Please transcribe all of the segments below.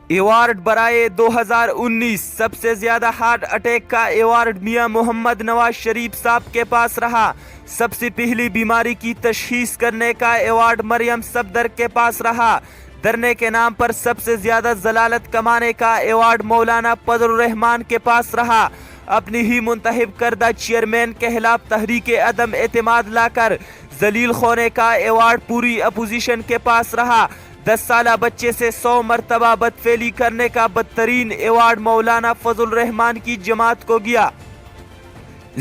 Award برائے 2019 سب سے زیادہ ہارٹ اٹیک کا ایوارڈ میاں محمد نواز شریف صاحب کے پاس رہا۔ سب سے پہلی بیماری کی تشخیص کرنے کا ایوارڈ مریم صفدر کے پاس رہا۔ دھرنے کے نام پر سب سے زیادہ ضلالت کمانے کا ایوارڈ مولانا فضل الرحمان کے پاس رہا۔ اپنی ہی منتخب کردہ چیئرمین کے خلاف تحریک عدم اعتماد لا کر ذلیل ہونے کا ایوارڈ پوری اپوزیشن کے پاس رہا۔ 10 سالہ بچے سے 100 مرتبہ بدفعلی کرنے کا بدترین ایوارڈ مولانا فضل الرحمان کی جماعت کو گیا۔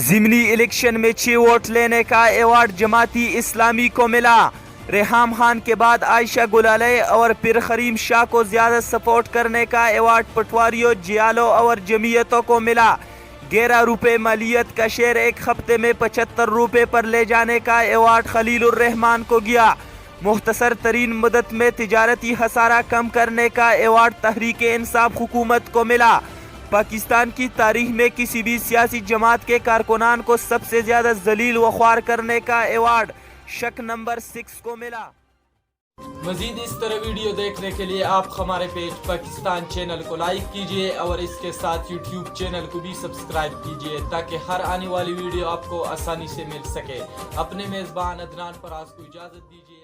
ضمنی الیکشن میں 6 ووٹ لینے کا ایوارڈ جماعتی اسلامی کو ملا۔ ریحام خان کے بعد عائشہ گلالے اور پھر خریم شاہ کو زیادہ سپورٹ کرنے کا ایوارڈ پٹواریوں، جیالوں اور جمعیتوں کو ملا۔ 11 روپے مالیت کا شیئر ایک ہفتے میں 75 روپے پر لے جانے کا ایوارڈ خلیل الرحمان کو گیا۔ مختصر ترین مدت میں تجارتی خسارہ کم کرنے کا ایوارڈ تحریک انصاف حکومت کو ملا۔ پاکستان کی تاریخ میں کسی بھی سیاسی جماعت کے کارکنان کو سب سے زیادہ ذلیل و خوار کرنے کا ایوارڈ شک نمبر 6 کو ملا۔ مزید اس طرح ویڈیو دیکھنے کے لیے آپ ہمارے پیج پاکستان چینل کو لائک کیجئے اور اس کے ساتھ یوٹیوب چینل کو بھی سبسکرائب کیجئے تاکہ ہر آنے والی ویڈیو آپ کو آسانی سے مل سکے۔ اپنے میزبان عدنان فراز کو اجازت دیجئے۔